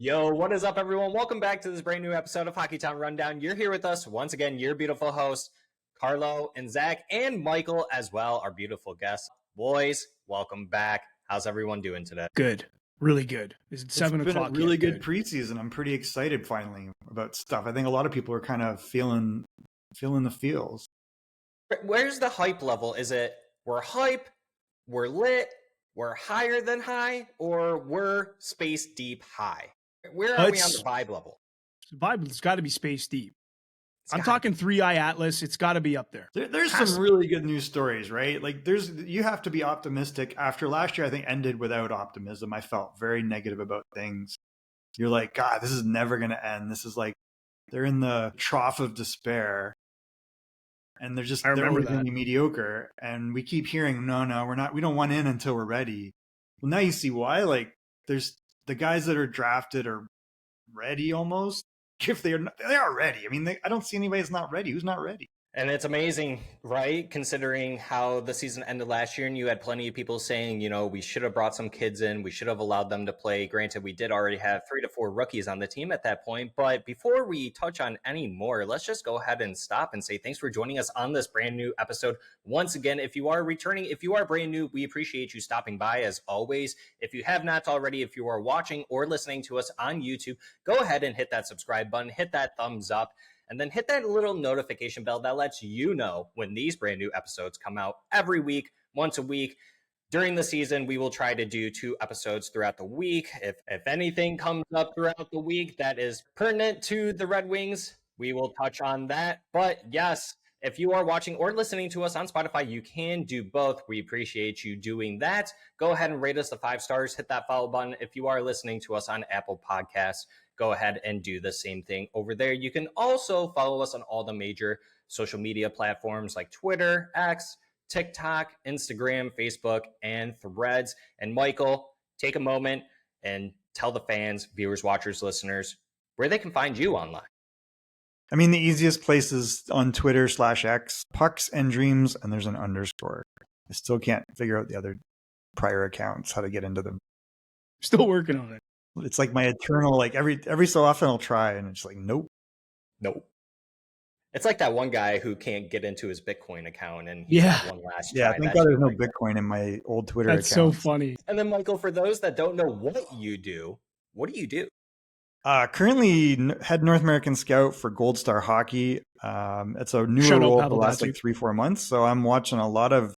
Yo, what is up, everyone? Welcome back to this brand new episode of Hockeytown Rundown. You're here with us once again, your beautiful hosts, Carlo and Zach, and Michael as well, our beautiful guests. Boys, welcome back. How's everyone doing today? Good. Really good. Is it 7 o'clock? It's been a really good yet? preseason. I'm pretty excited finally about stuff. I think a lot of people are kind of feeling the feels. Where's the hype level? Is it we're hype, we're lit, we're higher than high, or we're space deep high? Where are we on the vibe level? Vibe, it's got to be space deep. I'm talking 3-Eye Atlas. It's got to be up there. There's some really good news stories, right? Like you have to be optimistic. After last year, I think ended without optimism. I felt very negative about things. You're like, God, this is never going to end. This is like, they're in the trough of despair. And they're always going to be mediocre. And we keep hearing, no, we don't want in until we're ready. Well, now you see why. Like, there's the guys that are drafted are ready almost. If they are ready. I mean, I don't see anybody that's not ready. Who's not ready? And it's amazing, right? Considering how the season ended last year, and you had plenty of people saying, we should have brought some kids in. We should have allowed them to play. Granted, we did already have 3 to 4 rookies on the team at that point. But before we touch on any more, let's just go ahead and stop and say thanks for joining us on this brand new episode. Once again, if you are returning, if you are brand new, we appreciate you stopping by as always. If you have not already, if you are watching or listening to us on YouTube, go ahead and hit that subscribe button, hit that thumbs up. And then hit that little notification bell that lets you know when these brand new episodes come out every week, once a week. During the season, we will try to do 2 episodes throughout the week. If anything comes up throughout the week that is pertinent to the Red Wings, we will touch on that. But yes, if you are watching or listening to us on Spotify, you can do both. We appreciate you doing that. Go ahead and rate us the 5 stars. Hit that follow button. If you are listening to us on Apple Podcasts, go ahead and do the same thing over there. You can also follow us on all the major social media platforms like Twitter, X, TikTok, Instagram, Facebook, and Threads. And Michael, take a moment and tell the fans, viewers, watchers, listeners, where they can find you online. I mean, the easiest place is on Twitter /X, Pucks and Dreams, and there's an underscore. I still can't figure out the other prior accounts, how to get into them. Still working on it. It's like my eternal, like every so often I'll try and it's like, nope. It's like that one guy who can't get into his Bitcoin account and he had one last try. Yeah, thank God there's no Bitcoin in my old Twitter account. That's so funny. And then Michael, for those that don't know what you do? Currently head North American scout for Gold Star Hockey. It's a newer role for the last 3-4 months. So I'm watching a lot of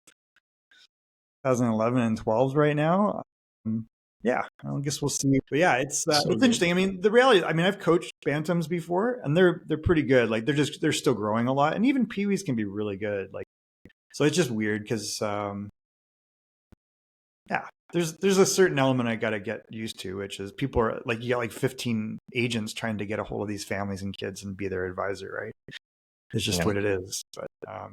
2011 and 12s right now. Yeah, I guess we'll see. But yeah, it's interesting. I mean, the reality. I mean, I've coached bantams before, and they're pretty good. Like they're still growing a lot, and even peewees can be really good. Like, so it's just weird because, there's a certain element I got to get used to, which is people are like, you got like 15 agents trying to get a hold of these families and kids and be their advisor, right? It's just what it is. But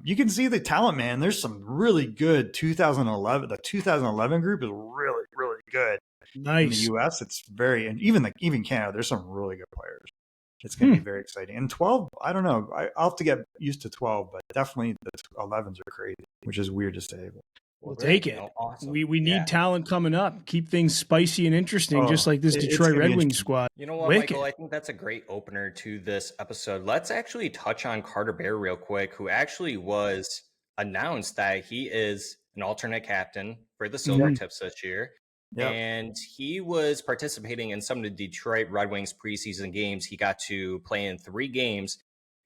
you can see the talent, man. There's some really good 2011. The 2011 group is really, really good. Nice. In the U.S., it's very, and even Canada, there's some really good players. It's going to be very exciting. And 12, I don't know. I'll have to get used to 12, but definitely the 11s are crazy, which is weird to say. We'll take it. Awesome. We need talent coming up. Keep things spicy and interesting, just like this Detroit Red Wings squad. You know what, Michael? I think that's a great opener to this episode. Let's actually touch on Carter Bear real quick, who actually was announced that he is an alternate captain for the Silver Tips this year. Yep. And he was participating in some of the Detroit Red Wings preseason games. He got to play in 3 games.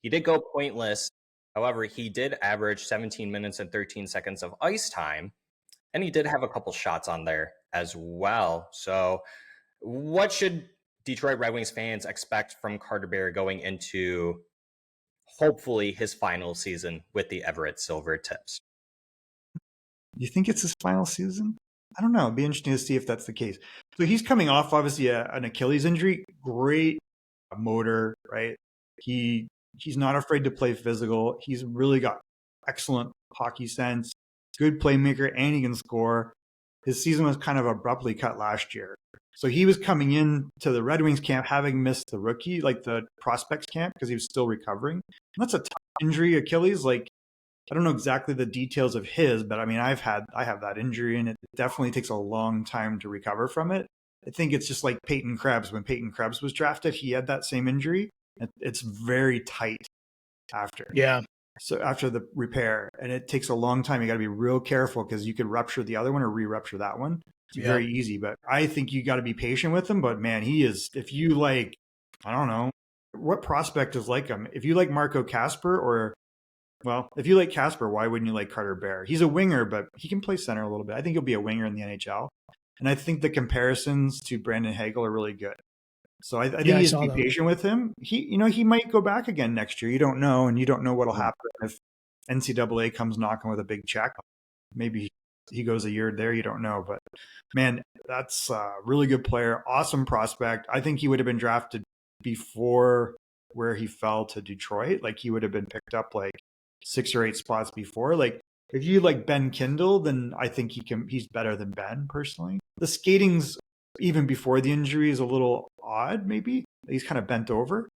He did go pointless. However, he did average 17 minutes and 13 seconds of ice time. And he did have a couple shots on there as well. So what should Detroit Red Wings fans expect from Carter Bear going into hopefully his final season with the Everett Silver Tips? You think it's his final season? I don't know. It'd be interesting to see if that's the case. So he's coming off, obviously, an Achilles injury. Great motor, right? He's not afraid to play physical. He's really got excellent hockey sense, good playmaker, and he can score. His season was kind of abruptly cut last year. So he was coming in to the Red Wings camp having missed the rookie, like the prospects camp, because he was still recovering. And that's a tough injury, Achilles. Like, I don't know exactly the details of his, but I mean, I have that injury, and it definitely takes a long time to recover from it. I think it's just like Peyton Krebs. When Peyton Krebs was drafted, he had that same injury. It's very tight after. Yeah. So after the repair, and it takes a long time. You got to be real careful because you could rupture the other one or re-rupture that one. It's very easy, but I think you got to be patient with him. But man, he is, if you like, I don't know, what prospect is like him? If you like Marco Kasper if you like Kasper, why wouldn't you like Carter Bear? He's a winger, but he can play center a little bit. I think he'll be a winger in the NHL. And I think the comparisons to Brandon Hagel are really good. So I think he's be patient with him. He might go back again next year. You don't know, and you don't know what'll happen if NCAA comes knocking with a big check. Maybe he goes a year there. You don't know, but man, that's a really good player. Awesome prospect. I think he would have been drafted before where he fell to Detroit. Like he would have been picked up like 6 or 8 spots before. Like if you like Ben Kindle, then I think he's better than Ben personally. The skating's even before the injury is a little odd, maybe. He's kind of bent over.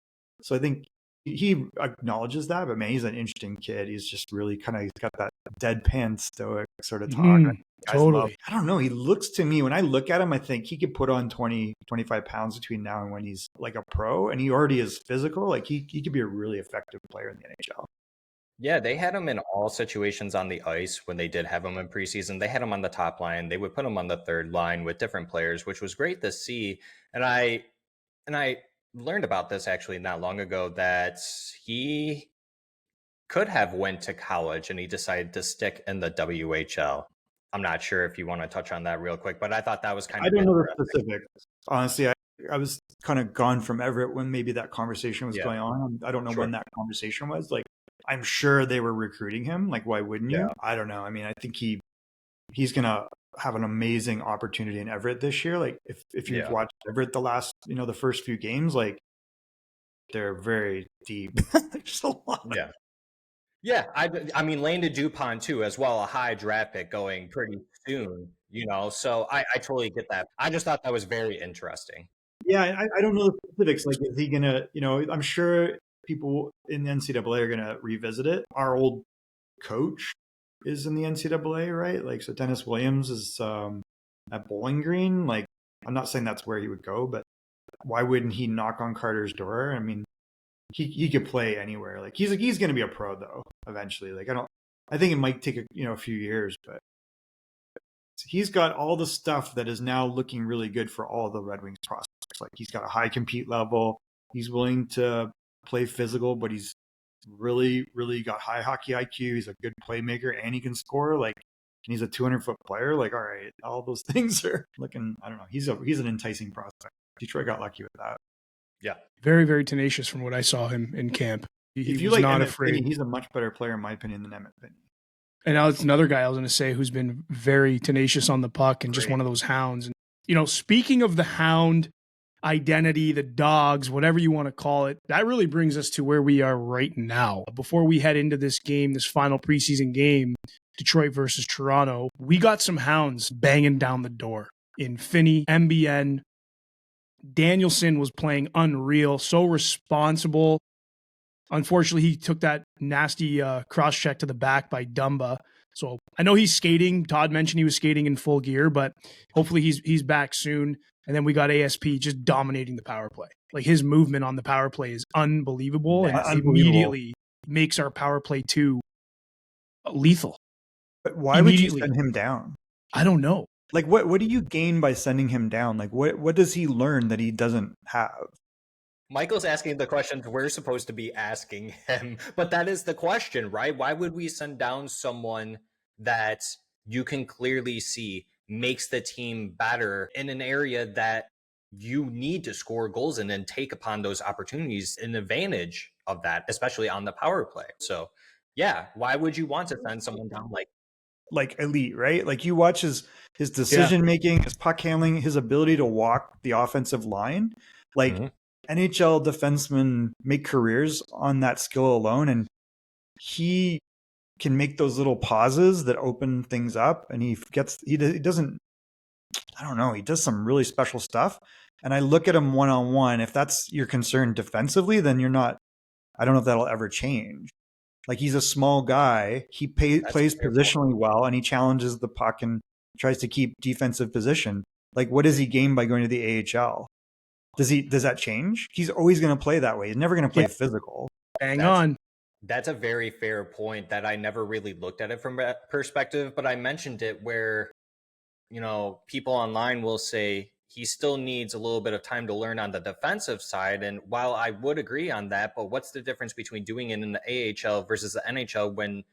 So I think he acknowledges that, but man, he's an interesting kid. He's just really he's got that deadpan stoic sort of talk. Totally. I don't know. He looks to me, when I look at him, I think he could put on 20, 25 pounds between now and when he's like a pro, and he already is physical. Like he could be a really effective player in the NHL. Yeah, they had him in all situations on the ice when they did have him in preseason. They had him on the top line. They would put him on the third line with different players, which was great to see. And I learned about this actually not long ago, that he could have went to college and he decided to stick in the WHL. I'm not sure if you want to touch on that real quick, but I thought that was kind of I don't know the specifics. Honestly, I was kind of gone from Everett when maybe that conversation was going on. I don't know when that conversation was. Like, I'm sure they were recruiting him. Like, why wouldn't you? I don't know. I mean, I think he's going to have an amazing opportunity in Everett this year. Like, if you've watched Everett the last, the first few games, like, they're very deep. There's a lot. Yeah. I mean, Landon Dupont too, as well, a high draft pick going pretty soon, so I totally get that. I just thought that was very interesting. Yeah. I don't know the specifics. Like, is he going to, I'm sure people in the NCAA are going to revisit it. Our old coach is in the NCAA, right? Like, so Dennis Williams is at Bowling Green. Like, I'm not saying that's where he would go, but why wouldn't he knock on Carter's door? I mean, he could play anywhere. Like, he's going to be a pro though eventually. Like, I think it might take a few years, but he's got all the stuff that is now looking really good for all the Red Wings prospects. Like, he's got a high compete level. He's willing to play physical, but he's really, really got high hockey IQ. He's a good playmaker and he can score. Like, and he's a 200-foot player. Like, all right, all those things are looking, I don't know. He's an enticing prospect. Detroit got lucky with that. Yeah. Very, very tenacious from what I saw him in camp. If you like not Emmitt afraid. Finnie, he's a much better player, in my opinion, than Emmitt Finnie. And now it's another guy I was going to say who's been very tenacious on the puck and just one of those hounds. And, speaking of the hound identity, the dogs, whatever you want to call it, that really brings us to where we are right now. Before we head into this game, this final preseason game, Detroit versus Toronto, we got some hounds banging down the door in Finnie, MBN. Danielson was playing unreal, so responsible. Unfortunately, he took that nasty cross check to the back by Dumba. So I know he's skating. Todd mentioned he was skating in full gear, but hopefully he's back soon. And then we got ASP just dominating the power play. Like, his movement on the power play is unbelievable, and immediately makes our power play 2 lethal. But why would you send him down? I don't know. Like, what do you gain by sending him down? Like, what does he learn that he doesn't have? Michael's asking the questions we're supposed to be asking him, but that is the question, right? Why would we send down someone that you can clearly see makes the team better in an area that you need to score goals in and take upon those opportunities in advantage of that, especially on the power play? So, yeah, why would you want to send someone down like elite, right? Like, you watch his decision making, his puck handling, his ability to walk the offensive line. Like, NHL defensemen make careers on that skill alone, and he can make those little pauses that open things up, and he doesn't, I don't know, he does some really special stuff. And I look at him one-on-one. If that's your concern defensively, then I don't know if that'll ever change. Like, he's a small guy. He plays positionally well, and he challenges the puck and tries to keep defensive position. Like, what does he gain by going to the AHL? Does that change? He's always going to play that way. He's never going to play physical. Bang on. That's a very fair point that I never really looked at it from that perspective, but I mentioned it where, people online will say he still needs a little bit of time to learn on the defensive side. And while I would agree on that, but what's the difference between doing it in the AHL versus the NHL when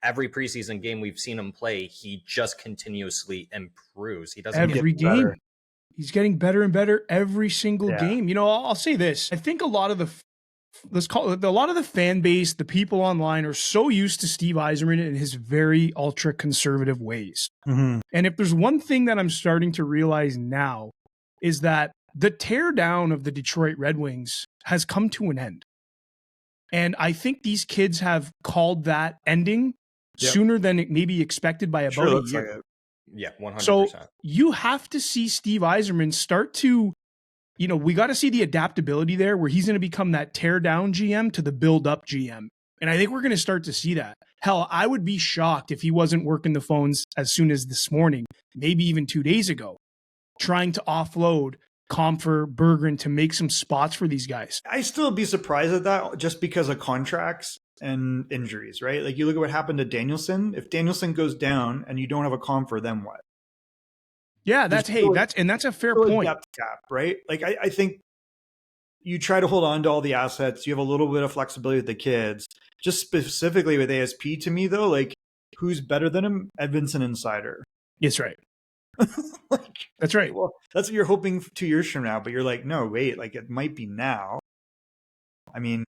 every preseason game we've seen him play, he just continuously improves. He doesn't every get game. better. He's getting better and better every single game. I'll say this. I think a lot of the fan base, the people online are so used to Steve Yzerman and his very ultra conservative ways. Mm-hmm. And if there's one thing that I'm starting to realize now is that the tear down of the Detroit Red Wings has come to an end. And I think these kids have called that ending sooner than it may be expected by about a year. Like yeah, 100%. So you have to see Steve Yzerman start to, we got to see the adaptability there where he's going to become that tear down GM to the build up GM. And I think we're going to start to see that. Hell, I would be shocked if he wasn't working the phones as soon as this morning, maybe even 2 days ago, trying to offload Comfer, Berggren to make some spots for these guys. I still be surprised at that just because of contracts and injuries, right? Like you look at what happened to Danielson. If Danielson goes down and you don't have a Comfer, then what? Yeah, that's a fair point. Depth cap, right? Like I think you try to hold on to all the assets. You have a little bit of flexibility with the kids. Just specifically with ASP, to me though, like who's better than him? Edvinsson and Seider. That's right. That's right. Well, that's what you're hoping 2 years from now, but you're like, no, wait, like it might be now. I mean,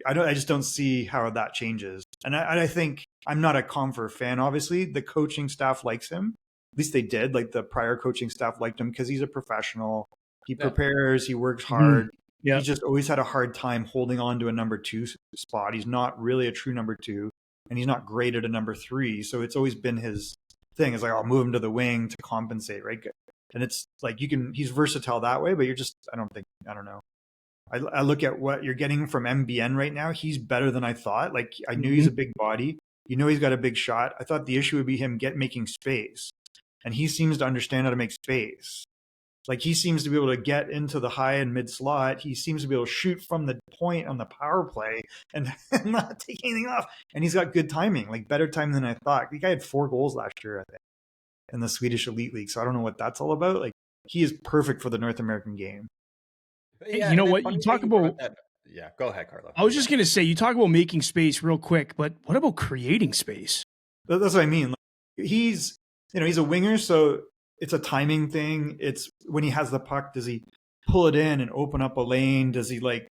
I just don't see how that changes. And I think I'm not a Comfer fan. Obviously, the coaching staff likes him. At least they did. Like the prior coaching staff liked him because he's a professional. He prepares. He works hard. Mm-hmm. Yeah. He's just always had a hard time holding on to a number 2 spot. He's not really a true number 2, and he's not great at a number 3. So it's always been his thing. It's like, I'll move him to the wing to compensate, right? And it's like he's versatile that way, but I don't know. I look at what you're getting from MBN right now. He's better than I thought. Like I knew he's a big body. He's got a big shot. I thought the issue would be him making space. And he seems to understand how to make space. Like he seems to be able to get into the high and mid slot. He seems to be able to shoot from the point on the power play and not take anything off. And he's got good timing, like better time than I thought. The guy had 4 goals last year, I think, in the Swedish Elite League. So I don't know what that's all about. Like he is perfect for the North American game. Yeah, you know what? You talk about that. Yeah, go ahead, Carlo. I was just going to say, you talk about making space real quick, but what about creating space? That's what I mean. Like, he's a winger, so it's a timing thing. It's when he has the puck, does he pull it in and open up a lane? Does he like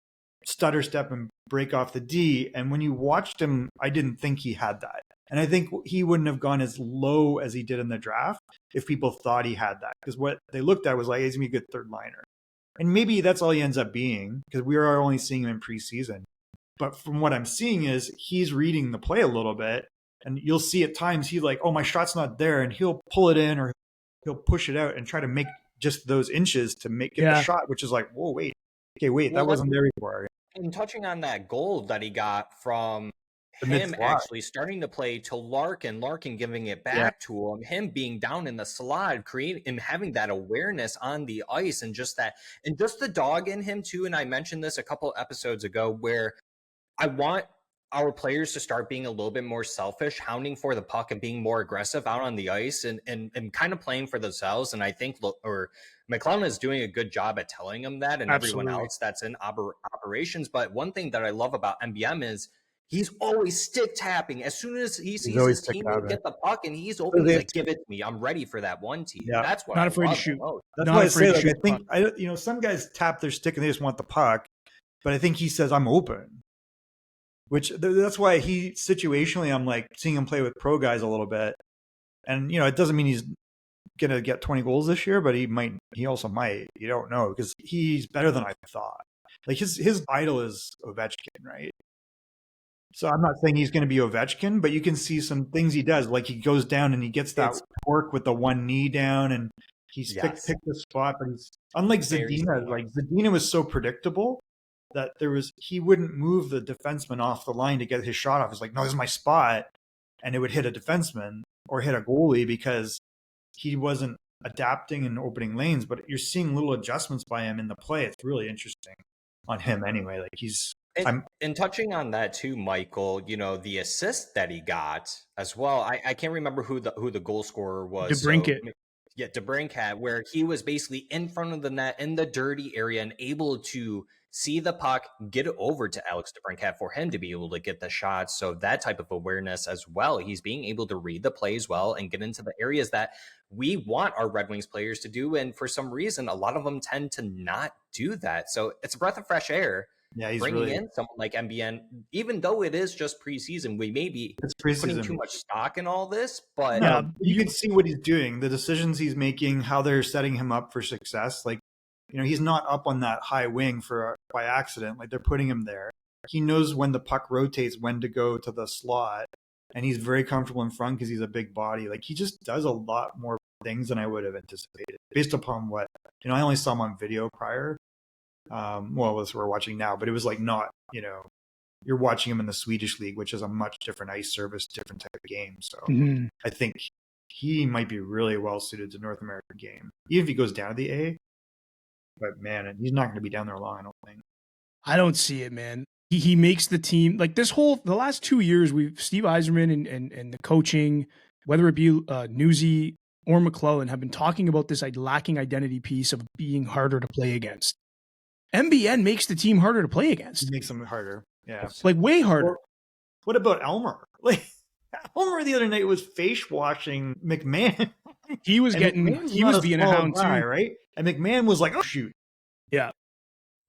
stutter step and break off the D? And when you watched him, I didn't think he had that. And I think he wouldn't have gone as low as he did in the draft if people thought he had that. Because what they looked at was like, he's going to be a good third liner. And maybe that's all he ends up being because we are only seeing him in preseason. But from what I'm seeing is he's reading the play a little bit. And you'll see at times he's like, oh, my shot's not there. And he'll pull it in or he'll push it out and try to make just those inches to get the shot, which is like, whoa, wait. Okay, wait, that wasn't there before. And touching on that goal that he got from him actually starting to play to Larkin giving it back to him being down in the slot, creating having that awareness on the ice and just the dog in him too. And I mentioned this a couple episodes ago where I want our players to start being a little bit more selfish, hounding for the puck and being more aggressive out on the ice and kind of playing for themselves. And I think McLellan is doing a good job at telling them that and everyone else that's in operations. But one thing that I love about MBM is he's always stick tapping. As soon as he sees his teammate get the puck and he's open, he's like, give it to me. I'm ready for that one team. Yeah. That's what not afraid to shoot. That's why I say, like, I think, some guys tap their stick and they just want the puck. But I think he says, I'm open. Which that's why situationally, I'm like seeing him play with pro guys a little bit. And, it doesn't mean he's going to get 20 goals this year, but he also might. You don't know because he's better than I thought. Like his idol is Ovechkin, right? So I'm not saying he's going to be Ovechkin, but you can see some things he does. Like he goes down and he gets that torque with the one knee down and he's picked the spot. But he's unlike Zadina. Like Zadina was so predictable that he wouldn't move the defenseman off the line to get his shot off. It's like, no, this is my spot. And it would hit a defenseman or hit a goalie because he wasn't adapting and opening lanes, but you're seeing little adjustments by him in the play. It's really interesting on him anyway. Like and touching on that too, Michael, the assist that he got as well. I can't remember who the goal scorer was. DeBrincat. So, yeah, DeBrincat, where he was basically in front of the net in the dirty area and able to see the puck, get it over to Alex DeBrincat for him to be able to get the shot. So that type of awareness as well. He's being able to read the plays well and get into the areas that we want our Red Wings players to do. And for some reason, a lot of them tend to not do that. So it's a breath of fresh air. Yeah, he's bringing really in someone like MBN, even though it is just preseason, we may be putting too much stock in all this, but no, you can see what he's doing, the decisions he's making, how they're setting him up for success. Like, he's not up on that high wing by accident. Like, they're putting him there. He knows when the puck rotates, when to go to the slot, and he's very comfortable in front because he's a big body. Like, he just does a lot more things than I would have anticipated based upon what, I only saw him on video prior. We're watching now, but it was like not, you're watching him in the Swedish league, which is a much different ice service, different type of game. So I think he might be really well suited to North American game, even if he goes down to the A. But man, he's not going to be down there long, I don't think. I don't see it, man. He makes the team like the last 2 years. Steve Yzerman and the coaching, whether it be Newsy or McClellan, have been talking about this lacking identity piece of being harder to play against. MBN makes the team harder to play against. It makes them harder. Yeah. Like way harder. What about Elmer? Like Elmer the other night was face washing McMahon. He was being a hound guy, too. Right? And McMahon was like, oh shoot. Yeah.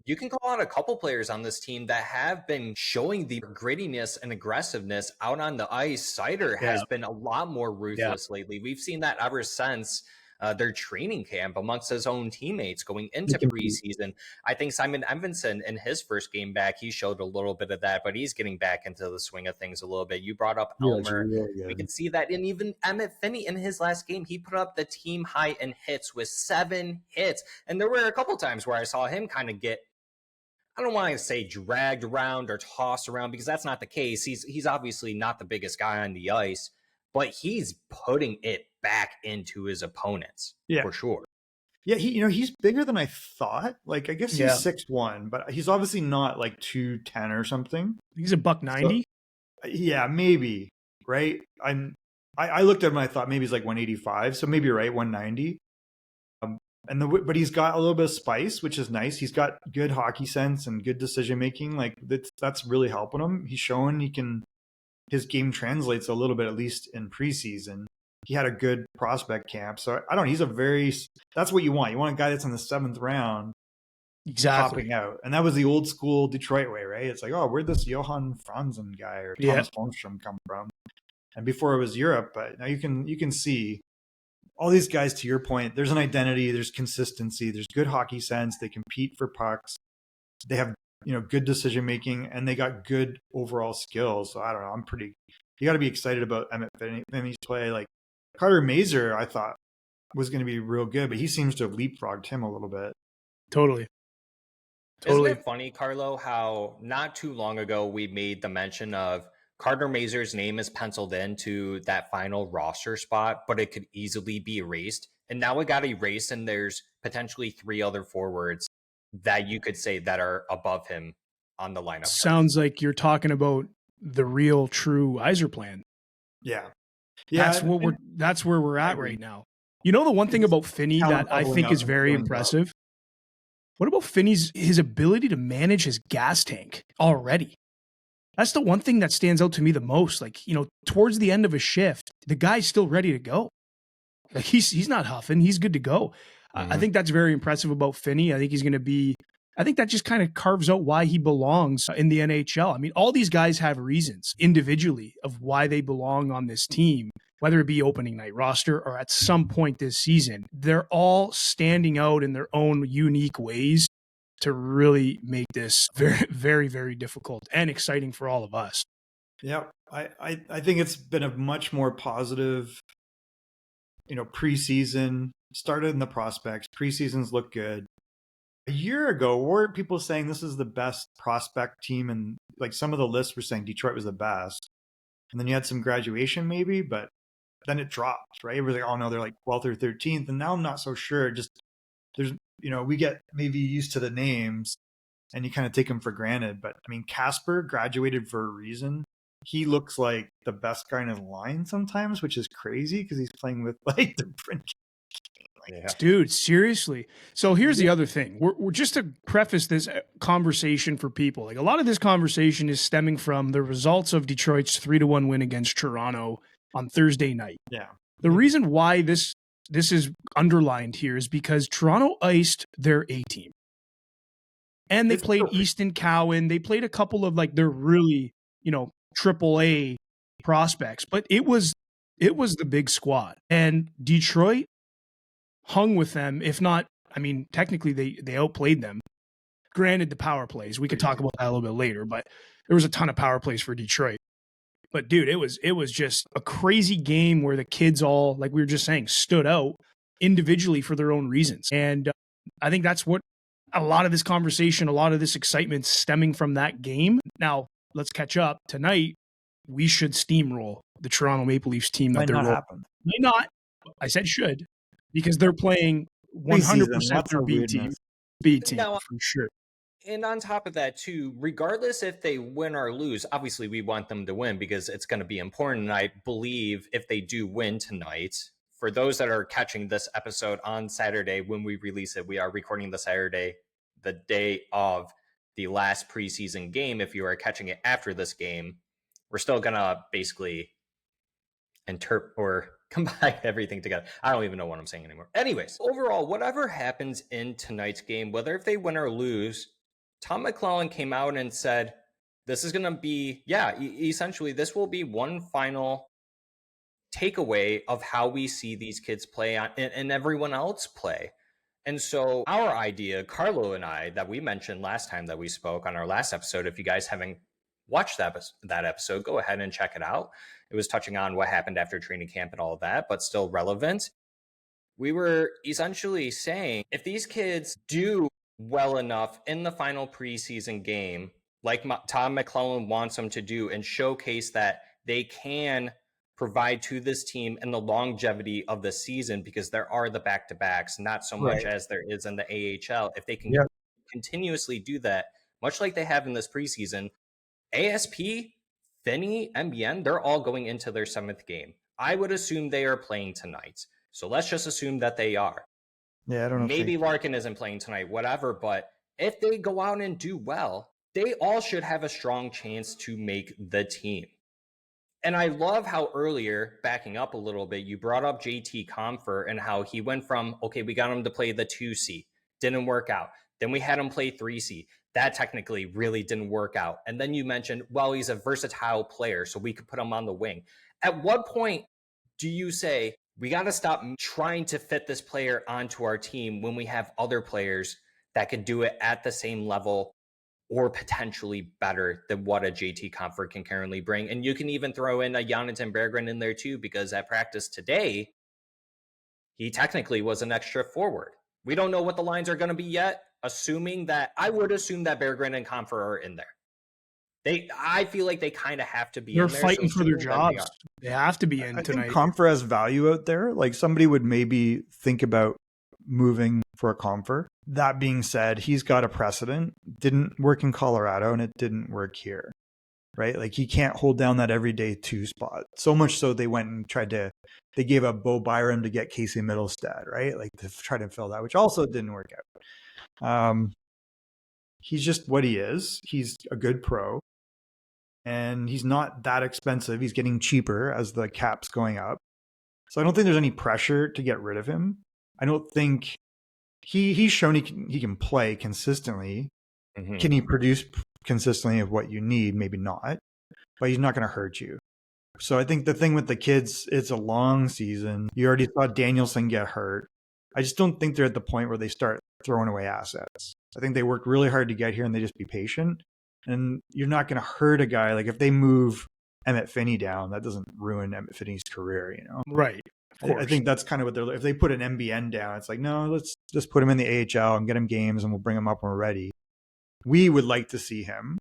You can call out a couple players on this team that have been showing the grittiness and aggressiveness out on the ice. Sider has been a lot more ruthless lately. We've seen that ever since their training camp amongst his own teammates going into preseason. I think Simon Edvinsson in his first game back, he showed a little bit of that, but he's getting back into the swing of things a little bit. You brought up Elmer. We can see that. And even Emmitt Finnie in his last game, he put up the team high in hits with 7 hits. And there were a couple times where I saw him kind of get, I don't want to say dragged around or tossed around, because that's not the case. He's obviously not the biggest guy on the ice, but he's putting it back into his opponents for sure. Yeah, he's bigger than I thought. Like, I guess he's 6'1", but he's obviously not like 210 or something. He's a $190. So, yeah, maybe. Right. I looked at him and I thought maybe he's like 185. So maybe you're right, 190. But he's got a little bit of spice, which is nice. He's got good hockey sense and good decision making. Like that's really helping him. He's showing his game translates a little bit, at least in preseason. He had a good prospect camp. So I don't know. That's what you want. You want a guy that's in the 7th round. Exactly. Popping out. And that was the old school Detroit way, right? It's like, oh, where'd this Johan Franzen guy or Thomas Holmstrom come from? And before it was Europe, but now you can see all these guys, to your point, there's an identity, there's consistency, there's good hockey sense. They compete for pucks. They have, good decision making, and they got good overall skills. So I don't know. You got to be excited about Emmitt Finnie's play. Like Carter Mazur, I thought was going to be real good, but he seems to have leapfrogged him a little bit. Totally. Isn't it funny, Carlo, how not too long ago we made the mention of Carter Mazur's name is penciled into that final roster spot, but it could easily be erased. And now it got erased, and there's potentially 3 other forwards that you could say that are above him on the lineup. Sounds like you're talking about the real, true Yzer plan. Yeah. That's where we're at right now. The one thing about Finnie that I think is very impressive. What about his ability to manage his gas tank already? That's the one thing that stands out to me the most. Like, towards the end of a shift, the guy's still ready to go. Like he's not huffing. He's good to go. Mm-hmm. I think that's very impressive about Finnie. I think he's going to be, I think that just kind of carves out why he belongs in the NHL. I mean, all these guys have reasons individually of why they belong on this team, whether it be opening night roster or at some point this season. They're all standing out in their own unique ways to really make this very, very, very difficult and exciting for all of us. Yeah, I think it's been a much more positive, preseason. Started in the prospects. Preseasons look good. A year ago, weren't people saying this is the best prospect team? And like some of the lists were saying Detroit was the best. And then you had some graduation maybe, but then it drops, right? We're like, oh no, they're like 12th or 13th. And now I'm not so sure. Just there's, we get maybe used to the names and you kind of take them for granted. But I mean, Casper graduated for a reason. He looks like the best guy in his line sometimes, which is crazy because he's playing with like different. Dude, seriously. So here's the other thing. We're just to preface this conversation for people. Like a lot of this conversation is stemming from the results of Detroit's 3-1 win against Toronto on Thursday night. Yeah. The reason why this is underlined here is because Toronto iced their A team. And they played Easton Cowan. They played a couple of like their really, triple A prospects, but it was the big squad. And Detroit hung with them, if not, I mean, technically they outplayed them. Granted, the power plays, we could talk about that a little bit later, but there was a ton of power plays for Detroit. But dude, it was just a crazy game where the kids all, like we were just saying, stood out individually for their own reasons. And I think that's what a lot of this conversation, a lot of this excitement stemming from that game. Now, let's catch up. Tonight, we should steamroll the Toronto Maple Leafs team that they're rolling. Might not. I said should. Because they're playing 100% their B team. B team, now, for sure. And on top of that, too, regardless if they win or lose, obviously we want them to win because it's going to be important. And I believe if they do win tonight, for those that are catching this episode on Saturday when we release it, we are recording the Saturday, the day of the last preseason game. If you are catching it after this game, we're still going to basically interpret or combine everything together. I don't even know what I'm saying anymore. Anyways, overall, whatever happens in tonight's game, whether if they win or lose, Tom McClellan came out and said, this is going to be, essentially, this will be one final takeaway of how we see these kids play and everyone else play. And so our idea, Carlo and I, that we mentioned last time that we spoke on our last episode, if you guys haven't watched that episode, go ahead and check it out. It was touching on what happened after training camp and all of that, but still relevant. We were essentially saying if these kids do well enough in the final preseason game, like Tom McClellan wants them to do, and showcase that they can provide to this team in the longevity of the season, because there are the back-to-backs, not so much as there is in the AHL. If they can continuously do that, much like they have in this preseason, ASP, Finnie, MBN, they're all going into their 7th game. I would assume they are playing tonight. So let's just assume that they are. Yeah, I don't know. Maybe Larkin isn't playing tonight, whatever. But if they go out and do well, they all should have a strong chance to make the team. And I love how earlier, backing up a little bit, you brought up JT Compher and how he went from, okay, we got him to play the 2C. Didn't work out. Then we had him play 3C. That technically really didn't work out. And then you mentioned, well, he's a versatile player, so we could put him on the wing. At what point do you say, we got to stop trying to fit this player onto our team when we have other players that could do it at the same level or potentially better than what a JT Compher can currently bring? And you can even throw in a Jonathan Berggren in there too, because at practice today, he technically was an extra forward. We don't know what the lines are going to be yet. I would assume that Berggren and Compher are in there. I feel like they kind of have to be in there. They're fighting for their jobs. They have to be in tonight. I think Compher has value out there. Like somebody would maybe think about moving for a Compher. That being said, he's got a precedent. Didn't work in Colorado and it didn't work here. Right? Like he can't hold down that everyday 2 spot. So much so they went and they gave up Bo Byram to get Casey Middlestad, right? Like to try to fill that, which also didn't work out. He's just what he is. He's a good pro and he's not that expensive. He's getting cheaper as the cap's going up. So I don't think there's any pressure to get rid of him. I don't think he's shown he can play consistently. Mm-hmm. Can he produce consistently of what you need? Maybe not, but he's not going to hurt you. So I think the thing with the kids, it's a long season. You already saw Danielson get hurt. I just don't think they're at the point where they start throwing away assets. I think they worked really hard to get here and they just be patient. And you're not going to hurt a guy. Like if they move Emmitt Finnie down, that doesn't ruin Emmitt Finnie's career, Right. I think that's kind of what if they put an MBN down, it's like, no, let's just put him in the AHL and get him games and we'll bring him up when we're ready. We would like to see him.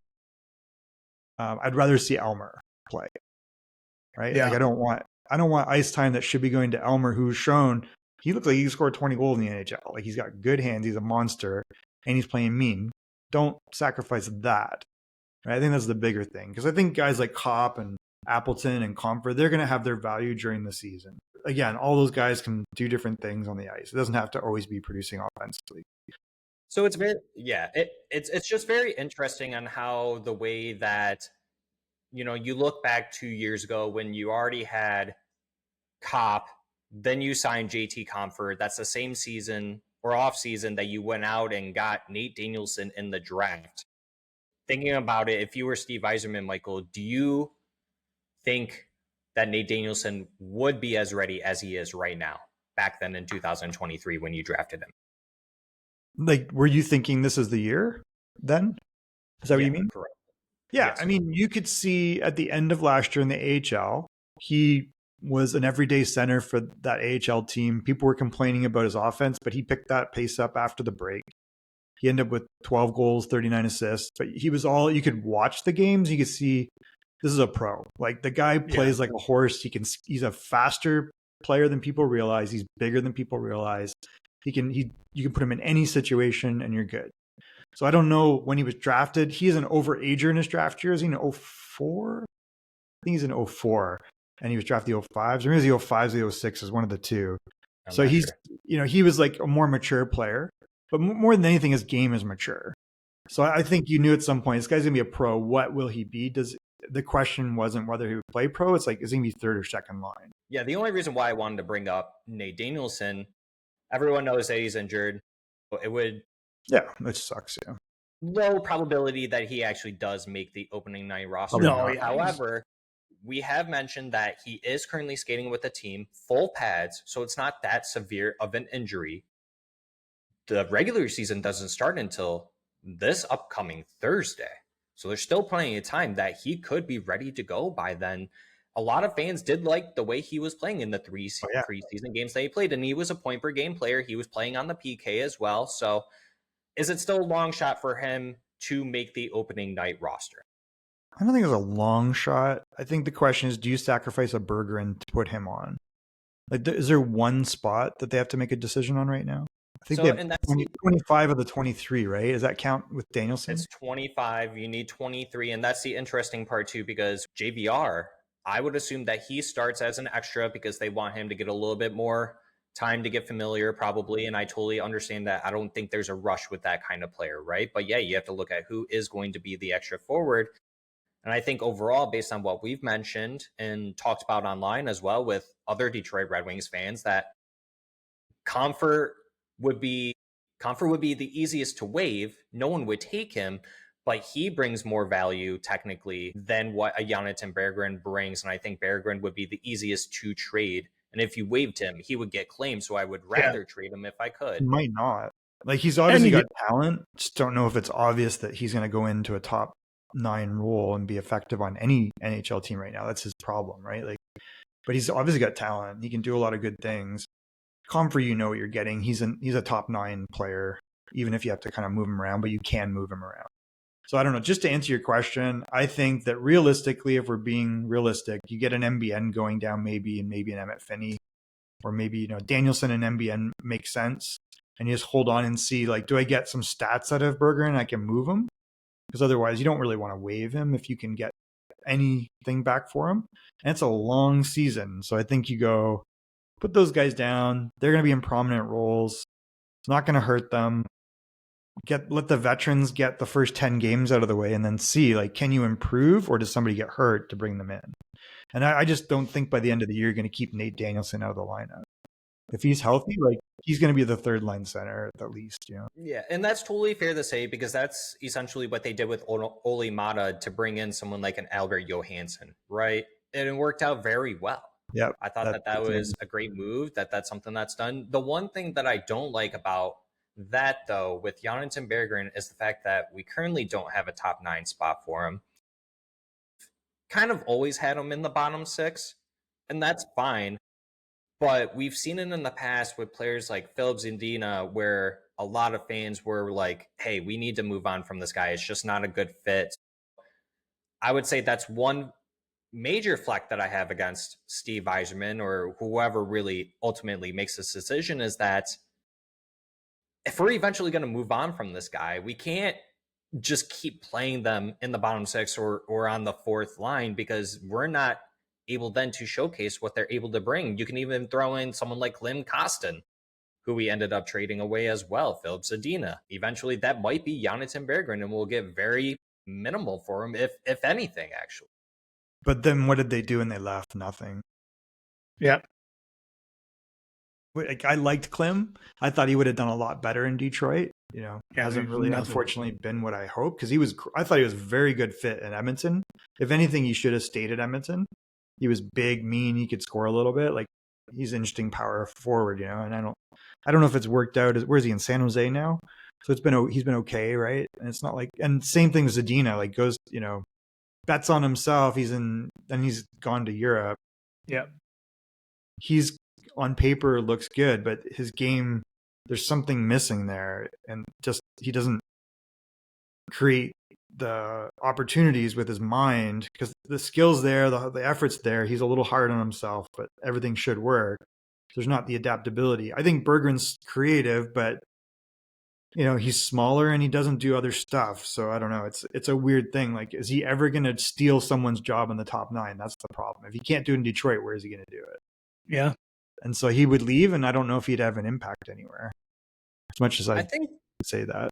I'd rather see Elmer play. Right. Yeah. Like I don't want I don't want ice time that should be going to Elmer, who's shown he looks like he scored 20 goals in the NHL. Like he's got good hands, he's a monster, and he's playing mean. Don't sacrifice that. Right? I think that's the bigger thing because I think guys like Kopp and Appleton and Comfort, they're going to have their value during the season. Again, all those guys can do different things on the ice. It doesn't have to always be producing offensively. So it's very, it's just very interesting on how the way that, you look back 2 years ago when you already had Kopp, then you signed JT Comfort. That's the same season or off season that you went out and got Nate Danielson in the draft. Thinking about it, if you were Steve Yzerman, Michael, do you think that Nate Danielson would be as ready as he is right now, back then in 2023 when you drafted him? Like, were you thinking this is the year then? Is that what you mean? Correct. Yeah, Yes. I mean, you could see at the end of last year in the AHL, he was an everyday center for that AHL team. People were complaining about his offense, but he picked that pace up after the break. He ended up with 12 goals, 39 assists, but he was all, you could watch the games. You could see this is a pro. Like the guy plays like a horse. He's a faster player than people realize. He's bigger than people realize. You can put him in any situation and you're good. So I don't know when he was drafted. He is an overager in his draft year. Is he in 04? I think he's in 04 and he was drafted the 05s. Or maybe the 05s, the 06 is one of the two. So he's, he was like a more mature player, but more than anything, his game is mature. So I think you knew at some point, this guy's going to be a pro. What will he be? The question wasn't whether he would play pro. It's like, is he going to be third or second line? Yeah, the only reason why I wanted to bring up Nate Danielson, everyone knows that he's injured. It would... Yeah, that sucks, yeah. Low probability that he actually does make the opening night roster. However, we have mentioned that he is currently skating with the team, full pads, so it's not that severe of an injury. The regular season doesn't start until this upcoming Thursday. So there's still plenty of time that he could be ready to go by then. A lot of fans did like the way he was playing in the three preseason games that he played, and he was a point per game player. He was playing on the PK as well. So is it still a long shot for him to make the opening night roster? I don't think it's a long shot. I think the question is, do you sacrifice a Berggren to put him on? Like, is there one spot that they have to make a decision on right now? I think they have 25 of the 23, right? Does that count with Danielson? It's 25. You need 23. And that's the interesting part, too, because JVR, I would assume that he starts as an extra because they want him to get a little bit more time to get familiar, probably. And I totally understand that. I don't think there's a rush with that kind of player, right? But yeah, you have to look at who is going to be the extra forward. And I think overall, based on what we've mentioned and talked about online as well with other Detroit Red Wings fans, that Comfort would be the easiest to waive. No one would take him, but he brings more value technically than what a Jonathan Berggren brings. And I think Berggren would be the easiest to trade. And if you waived him, he would get claimed. So I would rather trade him if I could. He might not. Like, he's obviously got talent. Just don't know if it's obvious that he's going to go into a top 9 role and be effective on any NHL team right now. That's his problem, right? Like, but he's obviously got talent. He can do a lot of good things. Comfort, you know what you're getting. He's a top 9 player, even if you have to kind of move him around, but you can move him around. So I don't know. Just to answer your question, I think that realistically, if we're being realistic, you get an MBN going down maybe, and maybe an Emmitt Finnie, or maybe, Danielson and MBN make sense. And you just hold on and see, like, do I get some stats out of Berggren and I can move him? Because otherwise you don't really want to waive him if you can get anything back for him. And it's a long season. So I think you go, put those guys down. They're going to be in prominent roles. It's not going to hurt them. Let the veterans get the first 10 games out of the way and then see, like, can you improve or does somebody get hurt to bring them in? And I just don't think by the end of the year you're going to keep Nate Danielson out of the lineup. If he's healthy, like, he's going to be the third line center at least, Yeah, and that's totally fair to say because that's essentially what they did with Oli Mata to bring in someone like an Albert Johansson, right? And it worked out very well. Yeah, I thought that was a great move, that's something that's done. The one thing that I don't like about that, though, with Jonathan Berggren is the fact that we currently don't have a top 9 spot for him. Kind of always had him in the bottom 6, and that's fine. But we've seen it in the past with players like Philip Zadina, where a lot of fans were like, hey, we need to move on from this guy. It's just not a good fit. I would say that's one major fleck that I have against Steve Yzerman or whoever really ultimately makes this decision is that if we're eventually going to move on from this guy, we can't just keep playing them in the bottom six or on the fourth line, because we're not able then to showcase what they're able to bring. You can even throw in someone like Klim Kostin, who we ended up trading away as well, Philip Zadina. Eventually, that might be Jonathan Berggren, and we'll get very minimal for him, if anything, actually. But then what did they do when they left? Nothing. Yeah. Like, I liked Klim. I thought he would have done a lot better in Detroit. You know, hasn't really unfortunately been what I hoped, because I thought he was a very good fit in Edmonton. If anything, he should have stayed at Edmonton. He was big, mean, he could score a little bit. Like, he's an interesting power forward, you know, and I don't know if it's worked out. Where is he, in San Jose now? So he's been okay, right? And it's not like, and same thing with Zadina, like, goes, you know, bets on himself. Then he's gone to Europe. Yeah. He's on paper looks good, but his game, there's something missing there, and just he doesn't create the opportunities with his mind, because the skills there, the effort's there. He's a little hard on himself, but everything should work. There's not the adaptability. I think Berggren's creative, but you know, he's smaller and he doesn't do other stuff. So I don't know. It's a weird thing. Like, is he ever going to steal someone's job in the top nine? That's the problem. If he can't do it in Detroit, where is he going to do it? Yeah. And so he would leave, and I don't know if he'd have an impact anywhere, as much as I think say that.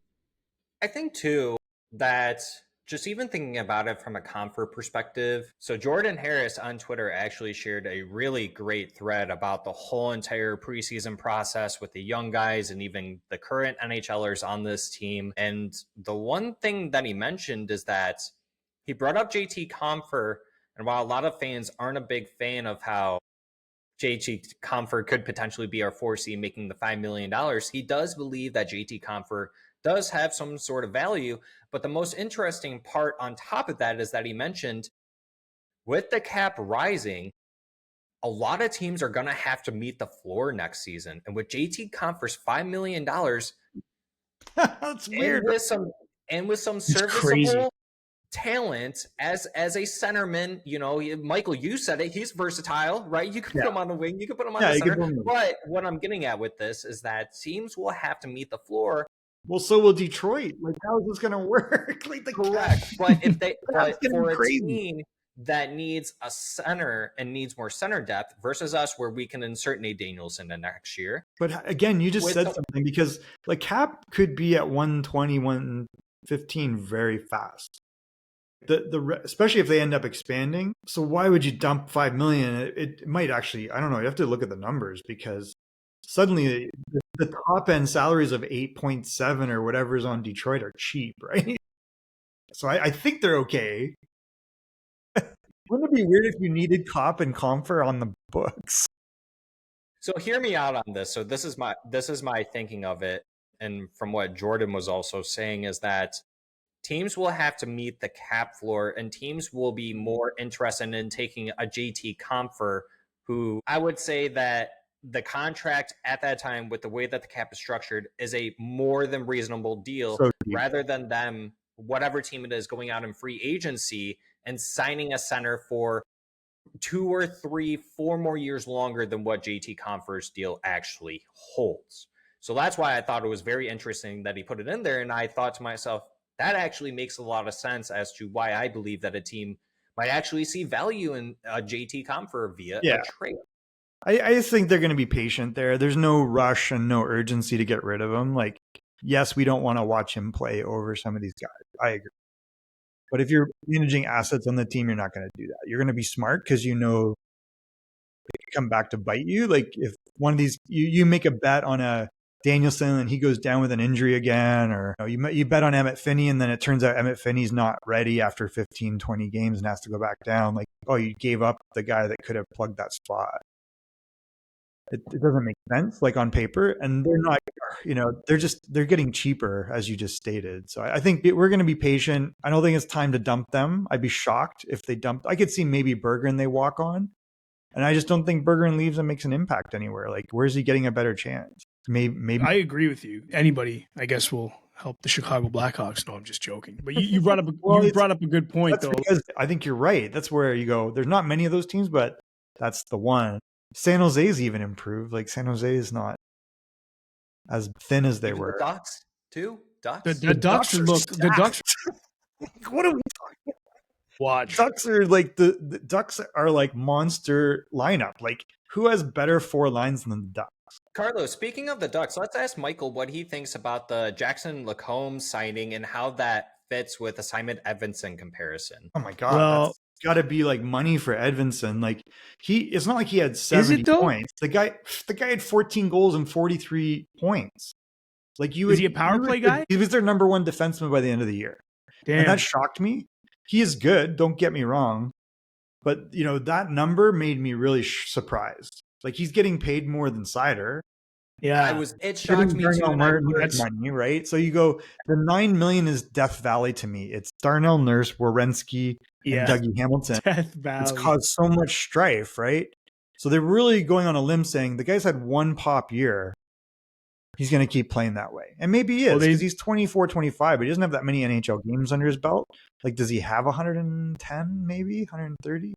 I think too that just even thinking about it from a comfort perspective. So Jordan Harris on Twitter actually shared a really great thread about the whole entire preseason process with the young guys and even the current NHLers on this team. And the one thing that he mentioned is that he brought up JT Compher. And while a lot of fans aren't a big fan of how JT Compher could potentially be our 4C making the $5 million, he does believe that JT Compher does have some sort of value. But the most interesting part on top of that is that he mentioned with the cap rising, a lot of teams are going to have to meet the floor next season. And with JT Compher's $5 million, that's weird. And with some serviceable talent as a centerman, you know, Michael, you said it, he's versatile, right? You can put him on the wing, you can put him on the center. But what I'm getting at with this is that teams will have to meet the floor. Well, so will Detroit. Like, how is this going to work? Like, correct. But if they, but for a team that needs a center and needs more center depth versus us, where we can insert Nate Danielson in next year. But again, you just said something, because like cap could be at 120, 115 very fast. Especially if they end up expanding. So why would you dump $5 million? It might actually, I don't know. You have to look at the numbers, because suddenly the top end salaries of 8.7 or whatever is on Detroit are cheap, right? So I think they're okay. Wouldn't it be weird if you needed Kopp and Compher on the books? So hear me out on this. So this is my thinking of it, and from what Jordan was also saying, is that teams will have to meet the cap floor, and teams will be more interested in taking a JT Compher, who I would say that the contract at that time, with the way that the cap is structured, is a more than reasonable deal, rather than them, whatever team it is, going out in free agency and signing a center for 2 or 3, 4 more years longer than what JT Compher's deal actually holds. So that's why I thought it was very interesting that he put it in there. And I thought to myself, that actually makes a lot of sense as to why I believe that a team might actually see value in JT Compher via a trade. I just think they're going to be patient there. There's no rush and no urgency to get rid of him. Like, yes, we don't want to watch him play over some of these guys. I agree. But if you're managing assets on the team, you're not going to do that. You're going to be smart, because you know they can come back to bite you. Like, if one of these, you make a bet on a Danielson and he goes down with an injury again, or you bet on Emmitt Finnie and then it turns out Emmitt Finnie's not ready after 15, 20 games and has to go back down. Like, oh, you gave up the guy that could have plugged that spot. It doesn't make sense, like, on paper, and they're not, they're getting cheaper, as you just stated. So I think we're going to be patient. I don't think it's time to dump them. I'd be shocked if they dumped. I could see maybe Berggren they walk on, and I just don't think Berggren leaves and makes an impact anywhere. Like, where's he getting a better chance? Maybe. I agree with you. Anybody, I guess, will help the Chicago Blackhawks. No, I'm just joking. But you brought up Well, you brought up a good point that's though. because I think you're right. That's where you go. There's not many of those teams, but that's the one. San Jose's even improved. Like San Jose is not as thin as they Even were. the Ducks too. Ducks. The Ducks are look. The Ducks What are we watch. Ducks are like the Ducks are like monster lineup. Like who has better four lines than the Ducks? Carlos, speaking of the Ducks, let's ask Michael what he thinks about the Jackson Lacombe signing and how that fits with the Simon Edvinsson comparison. Oh my god, Well, that's got to be like money for Edvinsson. Like it's not like he had 70 points. The guy had 14 goals and 43 points. Like is he a power play guy? He was their number one defenseman by the end of the year. Damn. And that shocked me. He is good, don't get me wrong. But, that number made me really surprised. Like, he's getting paid more than Seider. Yeah. It shocked me too. Money, right? So you go, the $9 million is Death Valley to me. It's Darnell Nurse, Werenski, and Dougie Hamilton. Death Valley. It's caused so much strife, right? So they're really going on a limb saying the guy's had one pop year. He's going to keep playing that way. And maybe he is, because he's 24, 25, but he doesn't have that many NHL games under his belt. Like, does he have 110, maybe 130?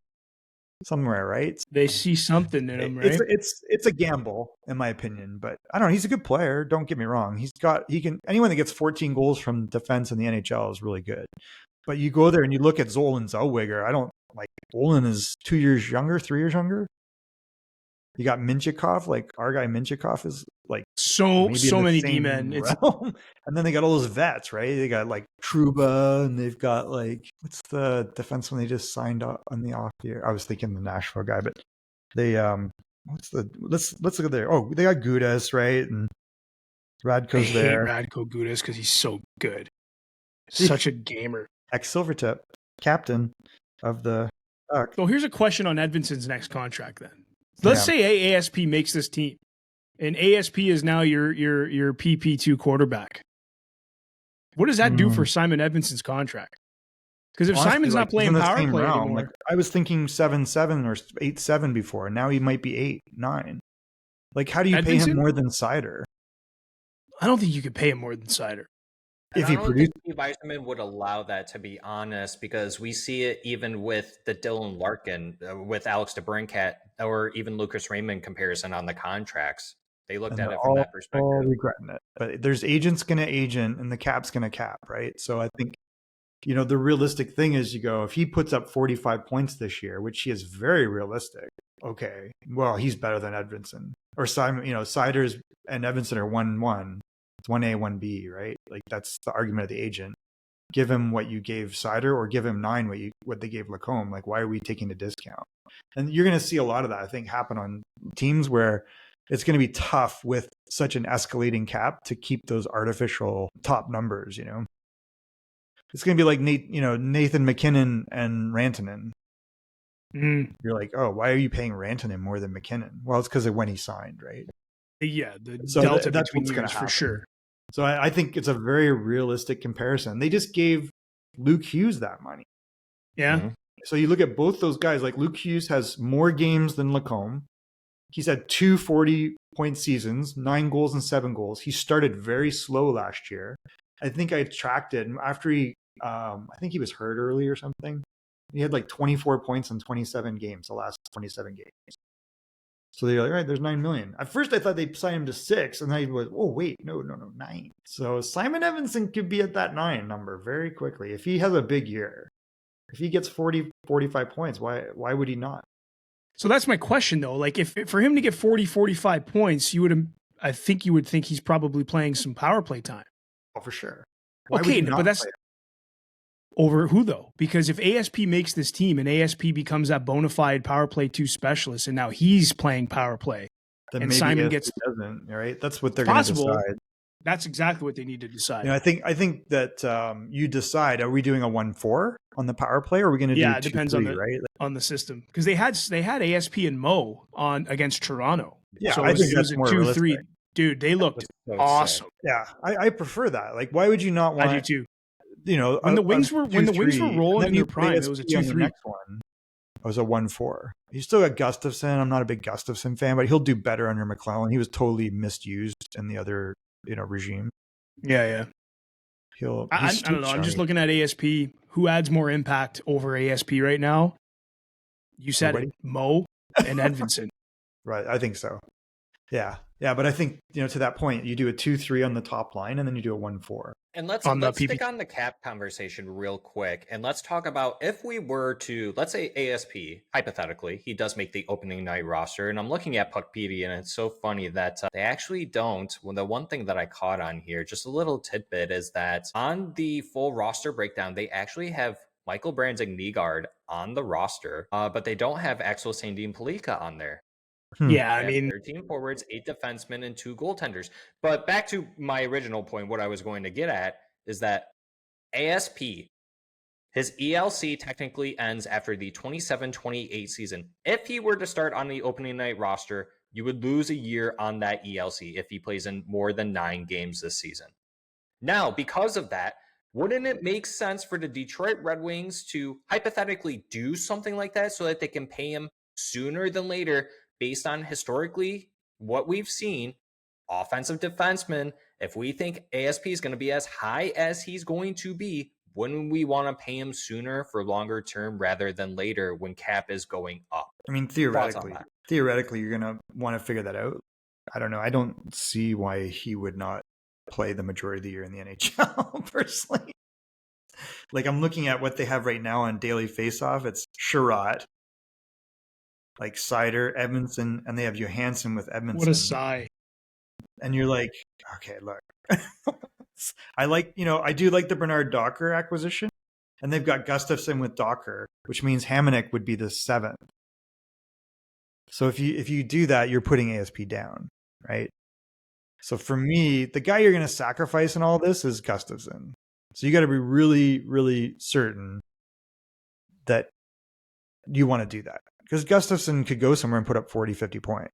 Somewhere, right? They see something in him, right? It's a gamble, in my opinion. But I don't know. He's a good player. Don't get me wrong. Anyone that gets 14 goals from defense in the NHL is really good. But you go there and you look at Zolan Zellweger. I don't like Zolan is 2 years younger, 3 years younger. You got Minchikov, like our guy Minchikov is like so many D-men. And then they got all those vets, right? They got like Trouba, and they've got like what's the defenseman they just signed up on the off year? I was thinking the Nashville guy, but they let's look at there. Oh, they got Gudas, right? And Radko's there. Radko Gudas because he's so good, such a gamer. Ex-Silvertip captain of the Ducks. So here's a question on Edvinsson's next contract then. Let's say ASP makes this team, and ASP is now your PP2 quarterback. What does that do for Simon Edvinsson's contract? Because if Simon's not playing power play anymore, like, I was thinking 7-7 or 8-7 before, and now he might be 8-9. Like, how do you pay him more than Seider? I don't think you could pay him more than Seider. If he produced, Steve Yzerman would allow that, to be honest, because we see it even with the Dylan Larkin, with Alex DeBrincat, or even Lucas Raymond comparison on the contracts. They looked at it from that perspective. All regretting it. But there's agents going to agent and the cap's going to cap, right? So I think, the realistic thing is you go, if he puts up 45 points this year, which he is very realistic, okay, well, he's better than Edvinsson. Or Simon, Seiders and Edvinsson are 1-1. It's 1A, 1B, right? Like that's the argument of the agent. Give him what you gave Seider, or give him 9 what they gave Lacombe. Like, why are we taking a discount? And you're going to see a lot of that, I think, happen on teams where it's going to be tough with such an escalating cap to keep those artificial top numbers. It's going to be like Nathan McKinnon and Rantanen. You're like, oh, why are you paying Rantanen more than McKinnon? Well, it's because of when he signed, right? Yeah, the delta that's between years for sure. So I think it's a very realistic comparison. They just gave Luke Hughes that money. Yeah. Mm-hmm. So you look at both those guys, like Luke Hughes has more games than Lacombe. He's had 2 40-point seasons, 9 goals and 7 goals. He started very slow last year. I think I tracked it after I think he was hurt early or something. He had like 24 points in 27 games, the last 27 games. So they're like, all right, there's 9 million. At first I thought they'd sign him to 6, and then he was, oh wait, no, 9. So Simon Edvinsson could be at that 9 number very quickly. If he has a big year, if he gets 40, 45 points, why would he not? So that's my question though. Like if for him to get 40, 45 points, I think you would think he's probably playing some power play time. Oh, for sure. Okay, but that's over who though? Because if ASP makes this team and ASP becomes that bona fide power play 2 specialist, and now he's playing power play, then and maybe Simon ASP doesn't, right? That's what they're going to decide. That's exactly what they need to decide. I think that you decide: are we doing a 1-4 on the power play, or are we going to do 2-3, it depends on the system, because they had ASP and Mo on against Toronto. Yeah, so I think that's more 2-3. Dude, they looked awesome. Yeah, I prefer that. Like, why would you not want? I do too. When the Wings were rolling in their prime, it was a 2-3. Next one, it was a 1-4. You still got Gustafsson. I'm not a big Gustafsson fan, but he'll do better under McClellan. He was totally misused in the other regime. Yeah. I don't know. I'm just looking at ASP. Who adds more impact over ASP right now? You said Nobody? it, Mo and Edvinsson. Right. I think so. Yeah. Yeah. But I think, to that point, you do a 2-3 on the top line and then you do a 1-4. And let's stick on the cap conversation real quick. And let's talk about if we were to, let's say ASP, hypothetically, he does make the opening night roster. And I'm looking at Puckpedia, and it's so funny that they actually don't. Well, the one thing that I caught on here, just a little tidbit, is that on the full roster breakdown, they actually have Michael Brandsegg-Nygard on the roster, but they don't have Axel Sandin Pellikka on there. Yeah, I mean, 13 forwards, 8 defensemen, and 2 goaltenders. But back to my original point, what I was going to get at is that ASP, his ELC technically ends after the 27-28 season. If he were to start on the opening night roster, you would lose a year on that ELC if he plays in more than 9 games this season. Now, because of that, wouldn't it make sense for the Detroit Red Wings to hypothetically do something like that so that they can pay him sooner than later? Based on historically what we've seen, offensive defenseman, if we think ASP is going to be as high as he's going to be, wouldn't we want to pay him sooner for longer term rather than later when cap is going up? I mean, theoretically, you're going to want to figure that out. I don't know. I don't see why he would not play the majority of the year in the NHL, personally. Like, I'm looking at what they have right now on daily faceoff. It's Sherratt, like Seider, Edmondson, and they have Johansson with Edmondson. What a sigh. And you're like, okay, look. I do like the Bernard Docker acquisition. And they've got Gustafsson with Docker, which means Hamonic would be the 7th. So if you do that, you're putting ASP down, right? So for me, the guy you're going to sacrifice in all this is Gustafsson. So you got to be really, really certain that you want to do that. Because Gustafsson could go somewhere and put up 40, 50 points.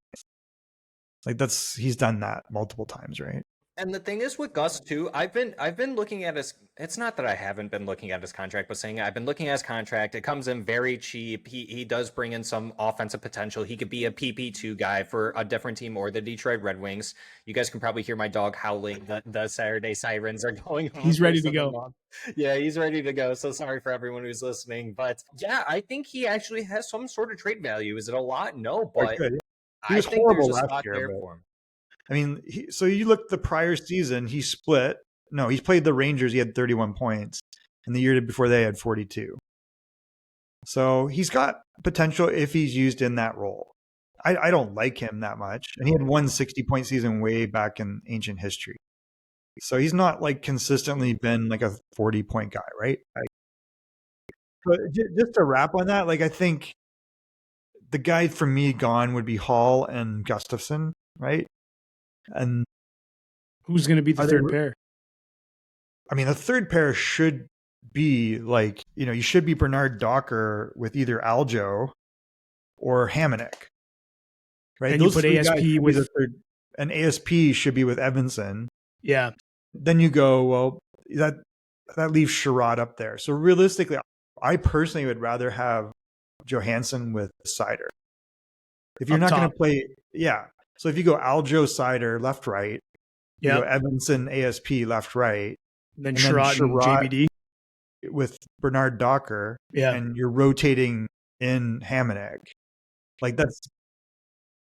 Like he's done that multiple times, right? And the thing is with Gus too, I've been looking at his, it's not that I haven't been looking at his contract, but saying I've been looking at his contract. It comes in very cheap. He does bring in some offensive potential. He could be a PP2 guy for a different team or the Detroit Red Wings. You guys can probably hear my dog howling. The Saturday sirens are going on. He's ready to go. Yeah, he's ready to go. So sorry for everyone who's listening. But yeah, I think he actually has some sort of trade value. Is it a lot? No, but he was horrible last year. For him. I mean, so you look the prior season, he split. No, he played the Rangers. He had 31 points. And the year before they had 42. So he's got potential if he's used in that role. I don't like him that much. And he had one 60-point season way back in ancient history. So he's not like consistently been like a 40-point guy, right? But just to wrap on that, like I think the guy for me gone would be Hall and Gustafsson, right? And who's going to be the third pair? I mean, the third pair should be like, you should be Bernard Docker with either Aljo or Hamonic, right? And those you put ASP with the third, and ASP should be with Edmondson. Yeah. Then you go, well, that leaves Sherratt up there. So realistically, I personally would rather have Johansson with Seider. If you're not going to play, yeah. So if you go Aljo, Seider, left, right, you go Edmondson, ASP, left, right, then Sherratt and JBD with Bernard Docker, and you're rotating in Hamonic. Like that's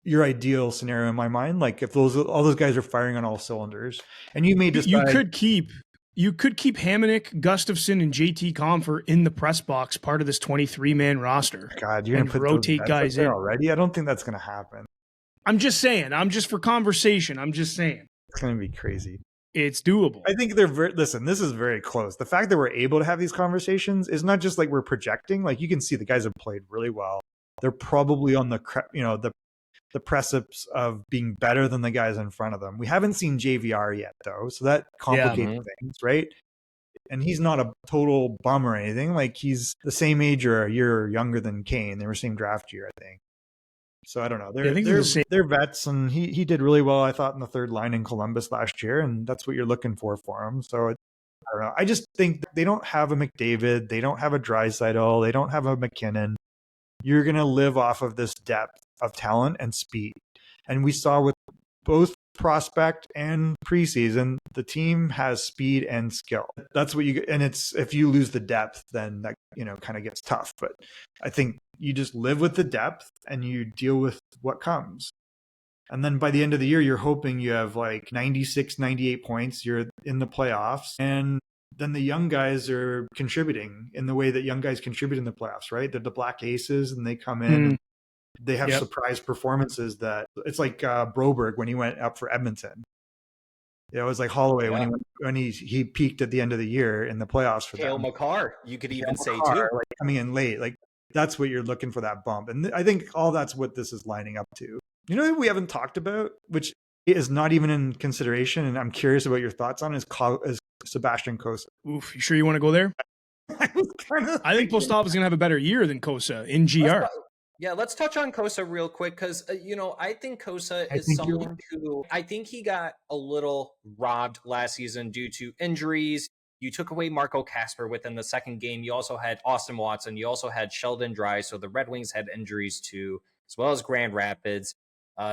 your ideal scenario in my mind. Like if all those guys are firing on all cylinders, and you may decide you could keep Hamonic, Gustafsson, and JT Compher in the press box, part of this 23-man roster. God, you're going to rotate guys in already. I don't think that's going to happen. I'm just saying. I'm just for conversation. I'm just saying. It's going to be crazy. It's doable. I think listen, this is very close. The fact that we're able to have these conversations is not just like we're projecting. Like you can see the guys have played really well. They're probably on the precipice of being better than the guys in front of them. We haven't seen JVR yet though. So that complicates things, right? And he's not a total bum or anything. Like he's the same age or a year younger than Kane. They were same draft year, I think. So I don't know. They're vets, and he did really well, I thought, in the third line in Columbus last year, and that's what you're looking for him. So I don't know. I just think they don't have a McDavid, they don't have a Draisaitl, they don't have a McKinnon. You're going to live off of this depth of talent and speed, and we saw with both prospect and preseason, the team has speed and skill. That's what you, and it's, if you lose the depth, then that, kind of gets tough. But I think you just live with the depth and you deal with what comes. And then by the end of the year, you're hoping you have like 96, 98 points. You're in the playoffs. And then the young guys are contributing in the way that young guys contribute in the playoffs, right? They're the black aces and they come in and they have surprise performances that it's like Broberg when he went up for Edmonton. It was like Holloway when he peaked at the end of the year in the playoffs for Cale them. Makar, you could even say Makar, too. like coming in late, like that's what you're looking for, that bump. And I think all that's what this is lining up to. You know what we haven't talked about, which is not even in consideration, and I'm curious about your thoughts on, is Sebastian Cossa. Oof, you sure you want to go there? I think Postava is going to have a better year than Cossa in GR. Let's touch on Cossa real quick because, I think Cossa is someone who I think he got a little robbed last season due to injuries. You took away Marco Kasper within the second game. You also had Austin Watson. You also had Sheldon Dry. So the Red Wings had injuries too, as well as Grand Rapids.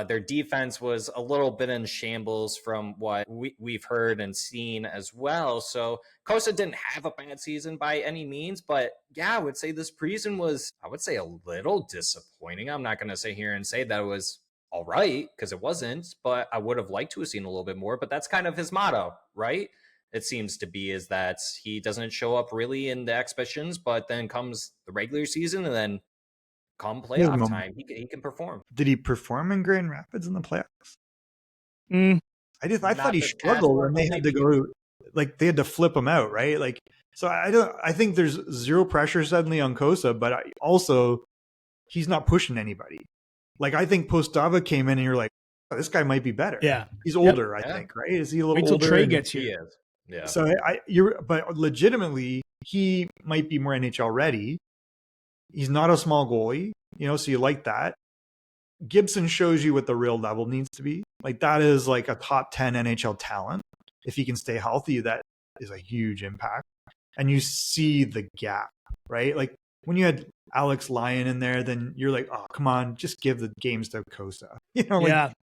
Their defense was a little bit in shambles from what we've heard and seen as well. So Cossa didn't have a bad season by any means, but I would say this preseason was, I would say, a little disappointing. I'm not going to sit here and say that it was all right because it wasn't, but I would have liked to have seen a little bit more. But that's kind of his motto, right? It seems to be, is that he doesn't show up really in the exhibitions, but then comes the regular season and then come playoff time, he can perform. Did he perform in Grand Rapids in the playoffs? I thought he struggled when they had to go, like they had to flip him out, right? Like, so I think there's zero pressure suddenly on Cossa, but also he's not pushing anybody. Like I think Postava came in and you're like, oh, this guy might be better. Yeah, he's older, I think, right? Is he a little Wait till older? Trey gets here. Yeah. So but legitimately, he might be more NHL ready. He's not a small goalie, so you like that. Gibson shows you what the real level needs to be. Like that is like a top 10 NHL talent. If he can stay healthy, that is a huge impact. And you see the gap, right? Like when you had Alex Lyon in there, then you're like, oh, come on, just give the games to Cossa.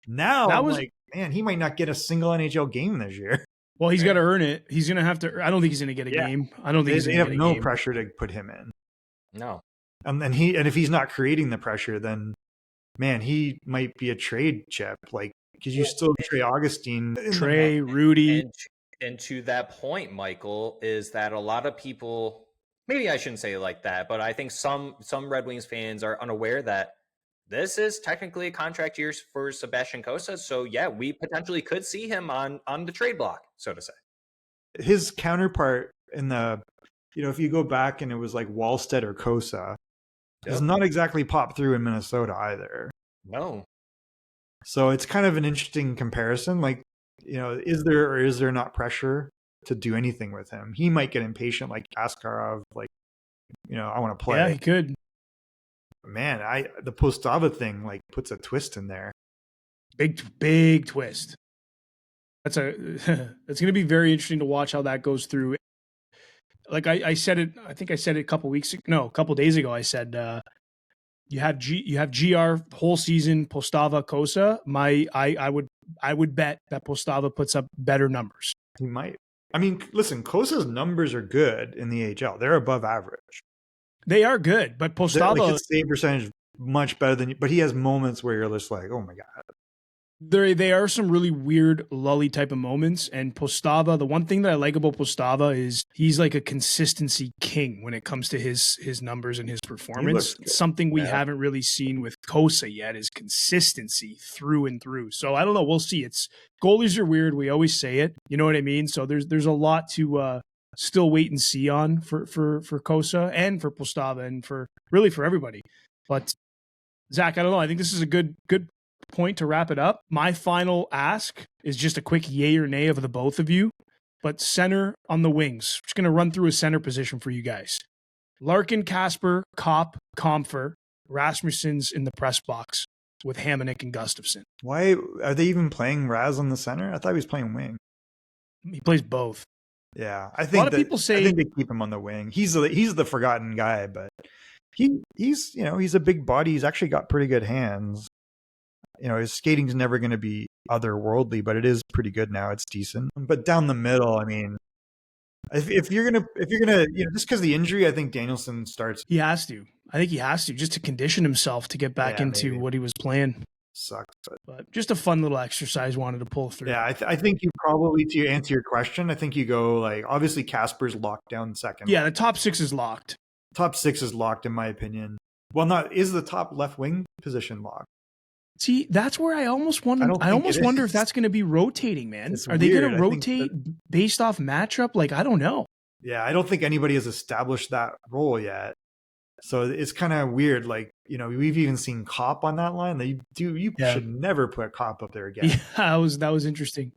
Now I'm like, man, he might not get a single NHL game this year. Well, he's got to earn it. He's going to have to. I don't think he's going to get a game. I don't think they have no pressure to put him in. No. And if he's not creating the pressure, then man, he might be a trade chip. Like because you still Trey Augustine, Trey, Rudy, and to that point, Michael, is that a lot of people, maybe I shouldn't say it like that, but I think some Red Wings fans are unaware that this is technically a contract year for Sebastian Cossa. So we potentially could see him on the trade block, so to say. His counterpart in the, if you go back and it was like Wallstedt or Cossa, has not exactly popped through in Minnesota either. No. So it's kind of an interesting comparison. Like, is there or is there not pressure to do anything with him? He might get impatient like Askarov, like, I want to play. Yeah, he could. Man, the Postava thing like puts a twist in there. Big twist. It's going to be very interesting to watch how that goes through. Like I said it, I think I said it a couple days ago. I said you have GR whole season, Postava, Cossa. I would bet that Postava puts up better numbers. He might. I mean, listen, Kossa's numbers are good in the AHL. They're above average. They are good, but Postava his save percentage much better than. But he has moments where you're just like, oh my god. They are some really weird lully type of moments, and Postava, the one thing that I like about Postava is he's like a consistency king when it comes to his numbers and his performance. Something we haven't really seen with Cossa yet is consistency through and through. So I don't know, we'll see. It's goalies are weird. We always say it. You know what I mean? So there's a lot to still wait and see on for Cossa and for Postava and for everybody. But Zach, I don't know. I think this is a good point to wrap it up. My final ask is just a quick yay or nay of the both of you, but center on the wings. Just going to run through a center position for you guys. Larkin, Kasper, Kopp, Comfer, Rasmussen's in the press box with Hamonic and Gustafsson. Why are they even playing Raz on the center? I thought he was playing wing. He plays both. Yeah, I think people say, I think they keep him on the wing. He's the forgotten guy, but he's a big body. He's actually got pretty good hands. his skating's never going to be otherworldly, but it is pretty good now. It's decent. But down the middle, I mean, if you're gonna, just because of the injury, I think Danielson starts. He has to. I think he has to just to condition himself to get back into maybe. what he was playing. Sucks, but just a fun little exercise wanted to pull through. Yeah, I think you probably, to answer your question, I think you go like, obviously Casper's locked down second. Yeah, the top 6 is locked. Top 6 is locked in my opinion. Well, is the top left wing position locked? See, that's where I almost wonder. I almost wonder if that's going to be rotating, man. Are they going to rotate based off matchup? Like, I don't know. Yeah, I don't think anybody has established that role yet. So it's kind of weird. Like, we've even seen Kopp on that line. You should never put Kopp up there again. Yeah, that was interesting.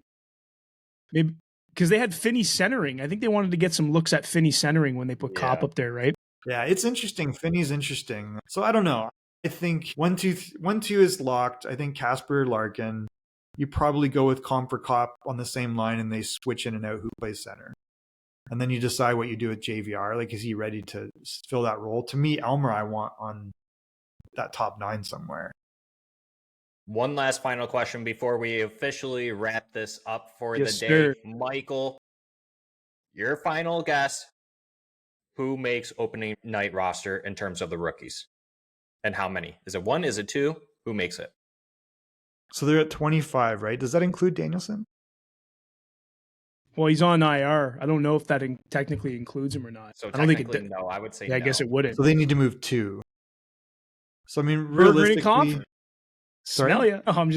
Maybe because they had Finnie centering. I think they wanted to get some looks at Finnie centering when they put Kopp up there, right? Yeah, it's interesting. Finnie's interesting. So I don't know. I think 1-2 is locked. I think Casper, Larkin. You probably go with Comp for Kopp on the same line, and they switch in and out who plays center. And then you decide what you do with JVR. Like, is he ready to fill that role? To me, Elmer, I want on that top 9 somewhere. One last final question before we officially wrap this up for the day. Sir. Michael, your final guess. Who makes opening night roster in terms of the rookies? And how many? Is it 1? Is it 2? Who makes it? So they're at 25, right? Does that include Danielson? Well, he's on IR. I don't know if that technically includes him or not. So I don't think it. No, I would say. Yeah, I guess it wouldn't. So they need to move 2. So I mean, realistically, realistically, smell ya. Oh,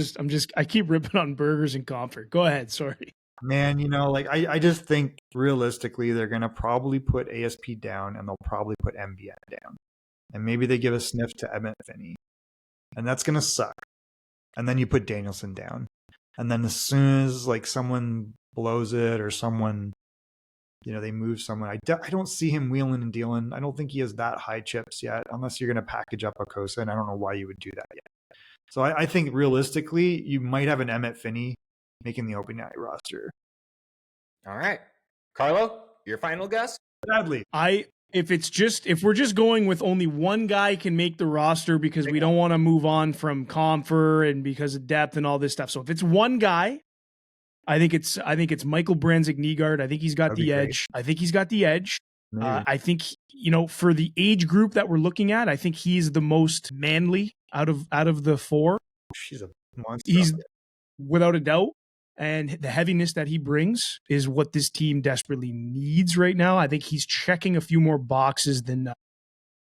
I keep ripping on burgers and comfort. Go ahead. Sorry. Man, I just think realistically they're going to probably put ASP down and they'll probably put MBN down. And maybe they give a sniff to Emmitt Finnie. And that's going to suck. And then you put Danielson down. And then as soon as like someone blows it or someone, they move someone, I don't see him wheeling and dealing. I don't think he has that high chips yet, unless you're going to package up Okosa. And I don't know why you would do that yet. So I think realistically, you might have an Emmitt Finnie making the opening night roster. All right. Carlo, your final guess? Sadly. If we're just going with only one guy can make the roster because we don't want to move on from Comfer and because of depth and all this stuff. So if it's one guy, I think it's Michael Brandsegg-Nygard. I think he's got the edge. I think he's got the edge. I think, for the age group that we're looking at, I think he's the most manly out of the 4. She's a monster. He's without a doubt. And the heaviness that he brings is what this team desperately needs right now. I think he's checking a few more boxes than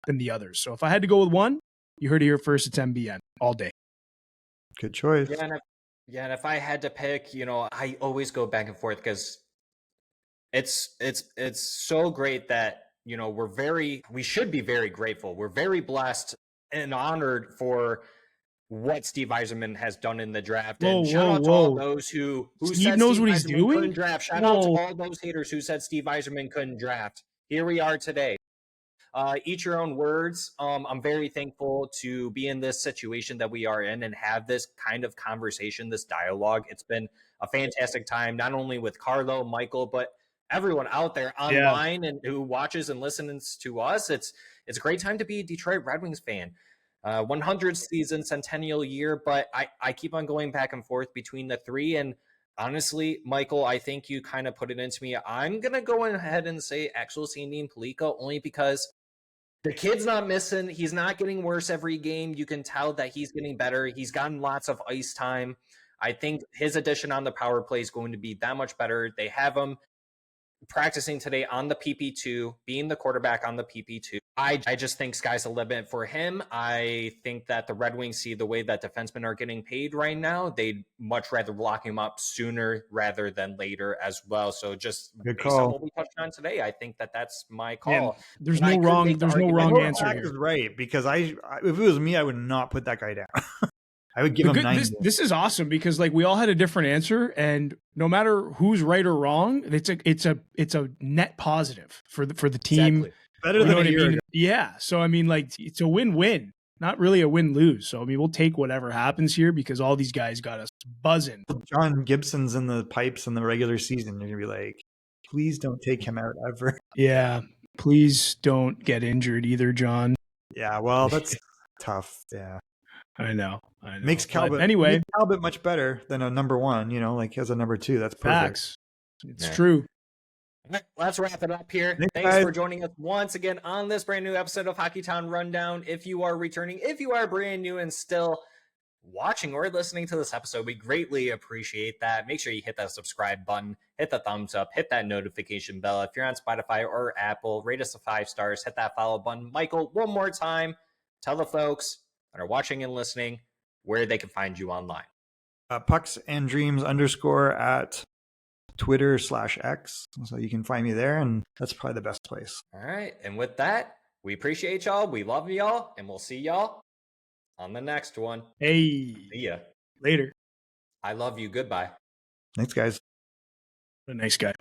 the others. So if I had to go with one, you heard it here first, it's MBN all day. Good choice. Yeah, and if I had to pick, I always go back and forth because it's so great that, we should be very grateful. We're very blessed and honored for what Steve Yzerman has done in the draft. And shout out to all those who Steve knows what he's doing. Draft. Shout out to all those haters who said Steve Yzerman couldn't draft. Here we are today. Eat your own words. I'm very thankful to be in this situation that we are in and have this kind of conversation, this dialogue. It's been a fantastic time, not only with Carlo, Michael, but everyone out there online and who watches and listens to us. It's a great time to be a Detroit Red Wings fan. 100th season, centennial year, but I keep on going back and forth between the 3. And honestly, Michael, I think you kind of put it into me. I'm going to go ahead and say Axel Sandin Pellikka only because the kid's not missing. He's not getting worse every game. You can tell that he's getting better. He's gotten lots of ice time. I think his addition on the power play is going to be that much better. They have him practicing today on the PP2, being the quarterback on the PP2. I just think sky's the limit for him. I think that the Red Wings see the way that defensemen are getting paid right now. They'd much rather lock him up sooner rather than later as well. So just based on what we touched on today, I think that that's my call. Man, there's no wrong answer here. Is right, because if it was me, I would not put that guy down. I would give him 9. This is awesome because we all had a different answer, and no matter who's right or wrong, it's a net positive for the team. Exactly. Better than a year ago. Yeah. So it's a win-win, not really a win-lose. So we'll take whatever happens here because all these guys got us buzzing. John Gibson's in the pipes in the regular season. You're gonna be like, please don't take him out ever. Yeah. Please don't get injured either, John. Yeah. Well, that's tough. Yeah. I know. Makes Calvert makes Calvert much better than a number one. Like as a number two. That's perfect. Facts. It's true. All right, let's wrap it up here. Thanks guys. for joining us once again on this brand new episode of Hockeytown Rundown. If you are returning, if you are brand new and still watching or listening to this episode, we greatly appreciate that. Make sure you hit that subscribe button, hit the thumbs up, hit that notification bell. If you're on Spotify or Apple, rate us 5 stars, hit that follow button. Michael, one more time, tell the folks that are watching and listening where they can find you online. Pucks and Dreams _ at Twitter/X. So you can find me there, and that's probably the best place. All right. And with that, we appreciate y'all. We love y'all, and we'll see y'all on the next one. Hey. See ya. Later. I love you. Goodbye. Thanks, guys. What a nice guy.